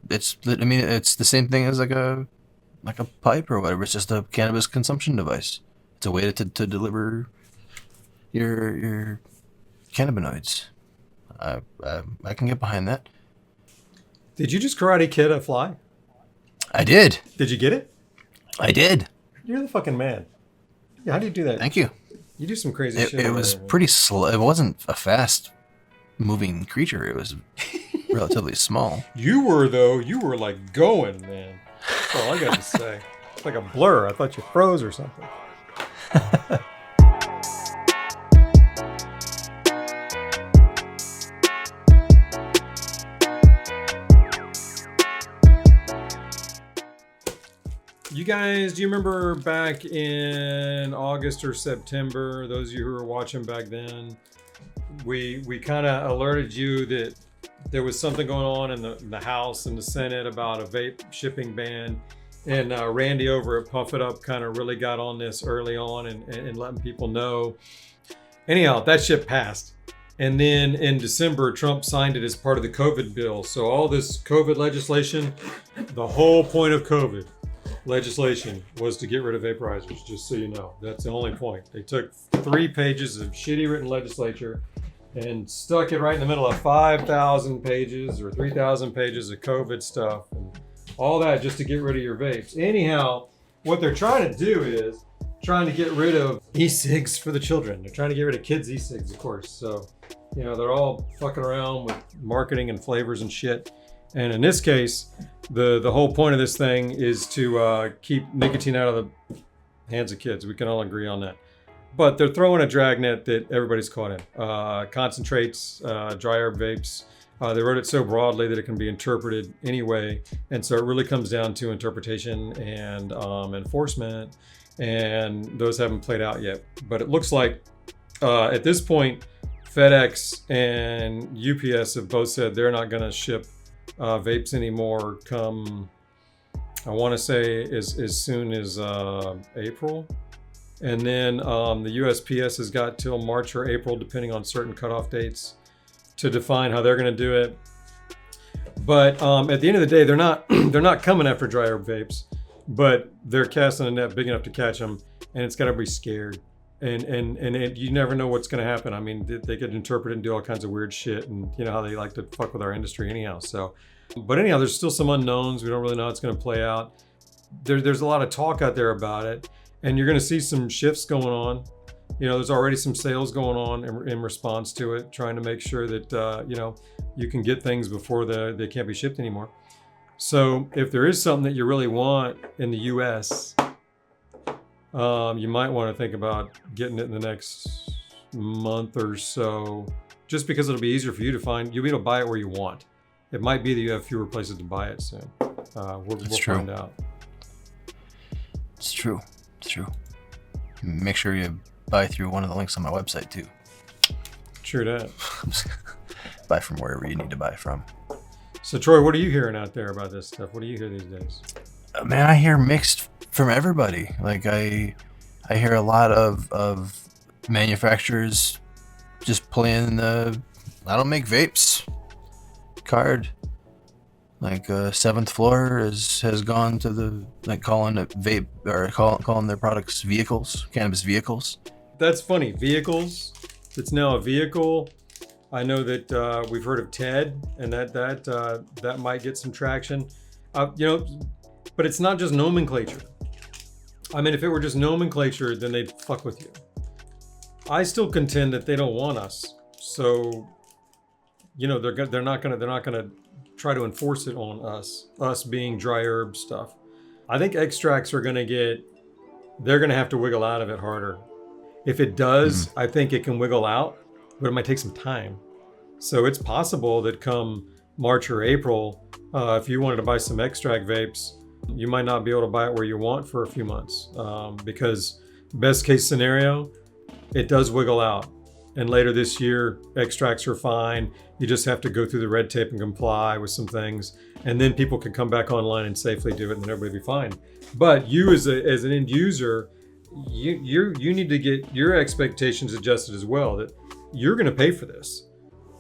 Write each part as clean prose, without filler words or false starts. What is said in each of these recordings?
It's the same thing as like a pipe or whatever. It's just a cannabis consumption device. It's a way to deliver your cannabinoids. I can get behind that. Did you just Karate Kid a fly? I did. Did you get it? I did. You're the fucking man. Yeah, how do you do that? Thank you. You do some crazy It, shit. it over was there. pretty slow. It wasn't a fast moving creature. It was relatively small. You were, though. You were like going, man. That's all I got to say. It's like a blur. I thought you froze or something. You guys, do you remember back in August or September, those of you who were watching back then, we kind of alerted you that there was something going on in the House and the Senate about a vape shipping ban. And Randy over at Puff It Up kind of really got on this early on and letting people know. Anyhow, that shit passed. And then in December, Trump signed it as part of the COVID bill. So all this COVID legislation, the whole point of COVID legislation was to get rid of vaporizers, just so you know. That's the only point. They took 3 pages of shitty written legislature and stuck it right in the middle of 5,000 pages or 3,000 pages of COVID stuff and all that just to get rid of your vapes. Anyhow, what they're trying to do is trying to get rid of e-cigs for the children. They're trying to get rid of kids' e-cigs, of course. So, you know, they're all fucking around with marketing and flavors and shit. And in this case, the whole point of this thing is to keep nicotine out of the hands of kids. We can all agree on that. But they're throwing a dragnet that everybody's caught in. Concentrates, dry herb vapes. They wrote it so broadly that it can be interpreted anyway. And so it really comes down to interpretation and enforcement. And those haven't played out yet. But it looks like at this point, FedEx and UPS have both said they're not going to ship vapes anymore come, I want to say as soon as April. And then the USPS has got till March or April, depending on certain cutoff dates, to define how they're going to do it. But at the end of the day, they're not coming after dry herb vapes, but they're casting a net big enough to catch them, and it's got to be scared. And you never know what's going to happen. I mean, they could interpret it and do all kinds of weird shit, and you know how they like to fuck with our industry anyhow. So, but anyhow, there's still some unknowns. We don't really know how it's going to play out. There's a lot of talk out there about it, and you're going to see some shifts going on. You know, there's already some sales going on in response to it, trying to make sure that you know, you can get things before they can't be shipped anymore. So if there is something that you really want in the U.S., you might want to think about getting it in the next month or so, just because it'll be easier for you to find. You'll be able to buy it where you want. It might be that you have fewer places to buy it soon. We'll find out. It's true. It's true. Make sure you buy through one of the links on my website too. True that. Buy from wherever you need to buy from. So Troy, what are you hearing out there about this stuff? What do you hear these days? Man, I hear mixed from everybody. Like I hear a lot of manufacturers just playing the I don't make vapes card. Like Seventh Floor has gone to the like calling it vape or calling their products vehicles, cannabis vehicles. That's funny. Vehicles. It's now a vehicle. I know that we've heard of TED, and that might get some traction. You know, but it's not just nomenclature. I mean, if it were just nomenclature, then they'd fuck with you. I still contend that they don't want us. So, you know, they're not gonna try to enforce it on us being dry herb stuff. I think extracts they're gonna have to wiggle out of it harder. If it does, I think it can wiggle out, but it might take some time. So it's possible that come March or April, if you wanted to buy some extract vapes, you might not be able to buy it where you want for a few months, because best case scenario, it does wiggle out. And later this year, extracts are fine. You just have to go through the red tape and comply with some things. And then people can come back online and safely do it and then everybody will be fine. But you as an end user, you need to get your expectations adjusted as well, that you're going to pay for this.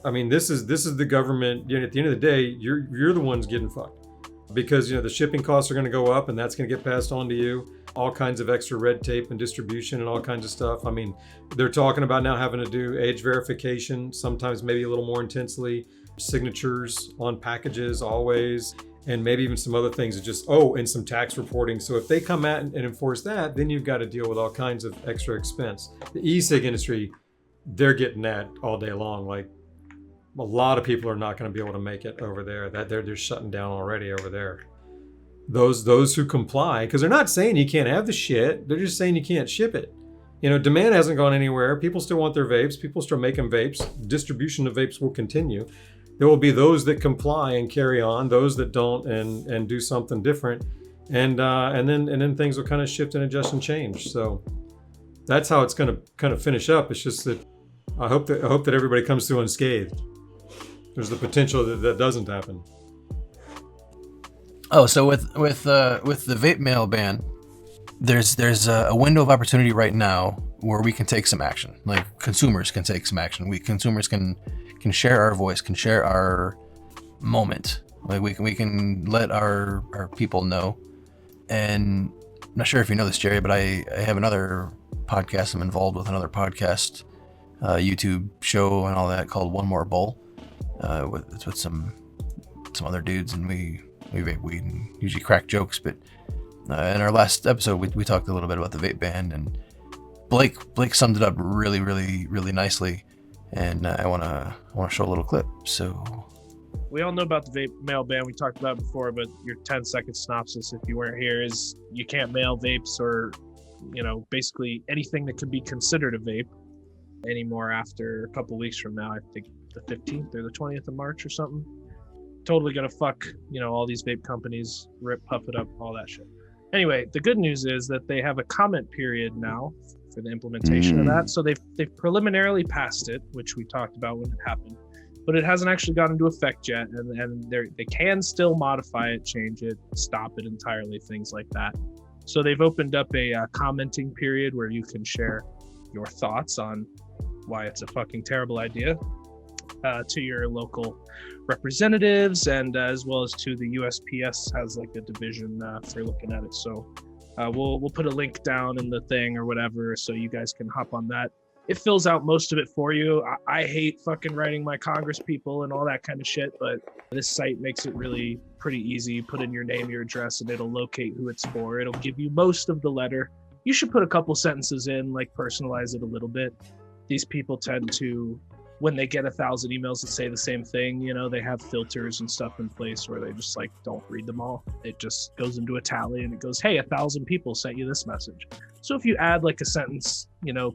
I mean, this is the government. You know, at the end of the day, you're the ones getting fucked, because the shipping costs are going to go up, and that's going to get passed on to you. All kinds of extra red tape and distribution and all kinds of stuff. I mean, they're talking about now having to do age verification, sometimes maybe a little more intensely, signatures on packages always, and maybe even some other things. It's just, and some tax reporting. So if they come out and enforce that, then you've got to deal with all kinds of extra expense. The e-cig industry, they're getting that all day long. Like, a lot of people are not going to be able to make it over there. That they're shutting down already over there. Those who comply, because they're not saying you can't have the shit, they're just saying you can't ship it. Demand hasn't gone anywhere. People still want their vapes. People still making vapes. Distribution of vapes will continue. There will be those that comply and carry on, those that don't and do something different, and then things will kind of shift and adjust and change. So that's how it's going to kind of finish up. It's just that I hope that everybody comes through unscathed. There's the potential that doesn't happen. Oh, so with the vape mail ban, there's a window of opportunity right now where we can take some action. Like, consumers can take some action. Consumers can share our voice, can share our moment. Like, we can let our people know. And I'm not sure if you know this, Jerry, but I have another podcast. I'm involved with another podcast, YouTube show and all that, called One More Bowl. It's with some other dudes, and we usually crack jokes, but in our last episode we talked a little bit about the vape ban, and Blake summed it up really, really, really nicely, and I want to show a little clip. So we all know about the vape mail ban. We talked about it before, but your 10-second synopsis, if you weren't here, is you can't mail vapes or basically anything that could be considered a vape anymore after a couple weeks from now. I think the 15th or the 20th of March or something. Totally gonna fuck all these vape companies, puff it up, all that shit. Anyway, the good news is that they have a comment period now for the implementation of that. So they've preliminarily passed it, which we talked about when it happened, but it hasn't actually gone into effect yet, and they can still modify it, change it, stop it entirely, things like that. So they've opened up a commenting period where you can share your thoughts on why it's a fucking terrible idea to your local representatives, and as well as to the USPS has like a division for looking at it. So we'll put a link down in the thing or whatever, so you guys can hop on that. It fills out most of it for you. I hate fucking writing my Congress people and all that kind of shit, but this site makes it really pretty easy. Put in your name, your address, and it'll locate who it's for. It'll give you most of the letter. You should put a couple sentences in, like personalize it a little bit. These people tend to, when they get 1,000 emails that say the same thing, they have filters and stuff in place where they just like don't read them all. It just goes into a tally and it goes, hey, 1,000 people sent you this message. So if you add like a sentence,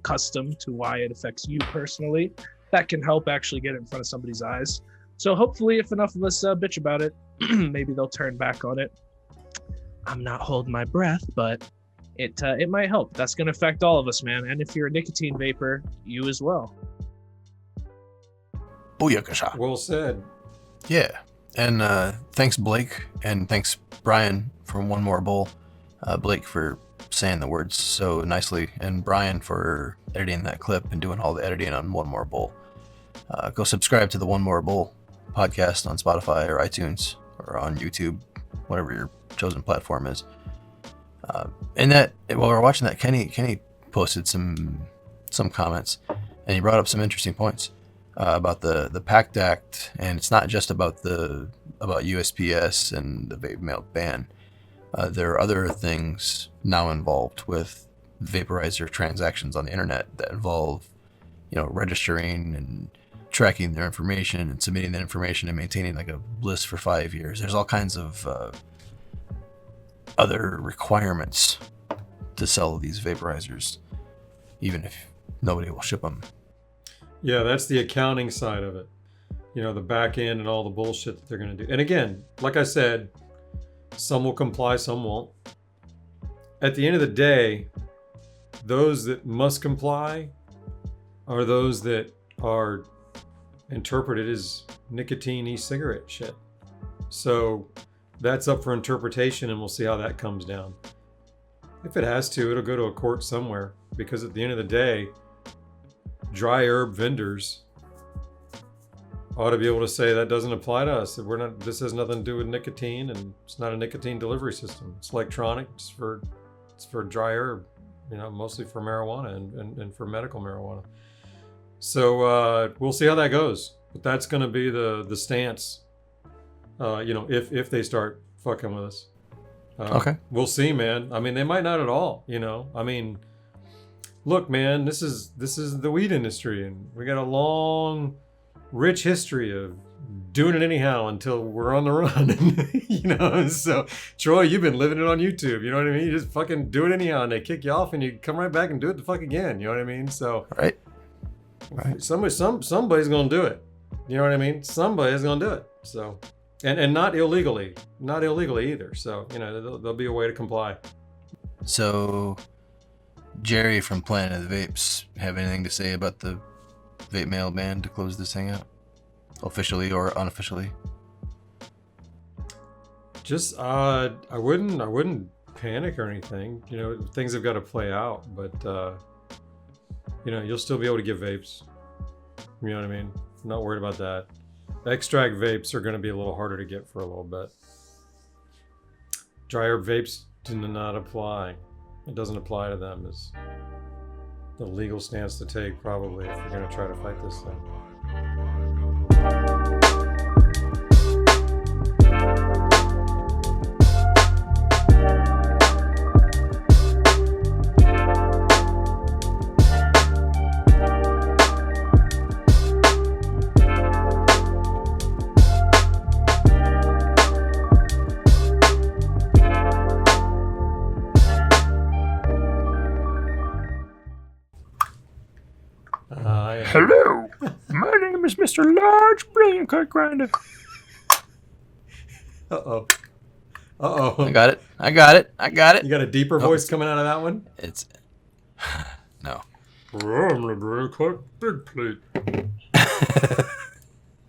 custom to why it affects you personally, that can help actually get it in front of somebody's eyes. So hopefully, if enough of us bitch about it, maybe they'll turn back on it. I'm not holding my breath, but it might help. That's going to affect all of us, man. And if you're a nicotine vapor, you as well. Booyakasha. Well said. Yeah. And thanks, Blake, and thanks, Brian, from One More Bowl. Blake for saying the words so nicely, and Brian for editing that clip and doing all the editing on One More Bowl. Go subscribe to the One More Bowl podcast on Spotify or iTunes or on YouTube, whatever your chosen platform is. And that, while we were watching that, Kenny posted some comments, and he brought up some interesting points about the PACT Act, and it's not just about USPS and the vape mail ban. There are other things now involved with vaporizer transactions on the internet that involve, registering and tracking their information and submitting that information and maintaining like a list for 5 years. There's all kinds of other requirements to sell these vaporizers, even if nobody will ship them. Yeah, that's the accounting side of it. The back end and all the bullshit that they're going to do. And again, like I said, some will comply, some won't. At the end of the day, those that must comply are those that are interpreted as nicotine e-cigarette shit. So that's up for interpretation, and we'll see how that comes down. If it has to, it'll go to a court somewhere, because at the end of the day, dry herb vendors ought to be able to say that doesn't apply to us. That we're not. This has nothing to do with nicotine, and it's not a nicotine delivery system. It's electronic. It's for dry herb. Mostly for marijuana and for medical marijuana. So we'll see how that goes. But that's going to be the stance. If they start fucking with us. Okay. We'll see, man. I mean, they might not at all. I mean, look, man. This is the weed industry, and we got a long, rich history of doing it anyhow until we're on the run. So Troy, you've been living it on YouTube. You know what I mean? You just fucking do it anyhow, and they kick you off, and you come right back and do it the fuck again. You know what I mean? So Right. Somebody's gonna do it. You know what I mean? Somebody's gonna do it. So, and not illegally either. So there'll be a way to comply. So, Jerry from Planet of the Vapes have anything to say about the vape mail ban to close this thing out, officially or unofficially? Just I wouldn't panic or anything. Things have got to play out, but you'll still be able to get vapes. You know what I mean? I'm not worried about that. Extract vapes are going to be a little harder to get for a little bit. Dry herb vapes do not apply. It doesn't apply to them as the legal stance to take, probably, if you're going to try to fight this thing. Hello, my name is Mr. Large Brilliant Cut Grinder. Uh-oh. I got it. You got a deeper voice coming out of that one? It's no. I'm the cut big plate.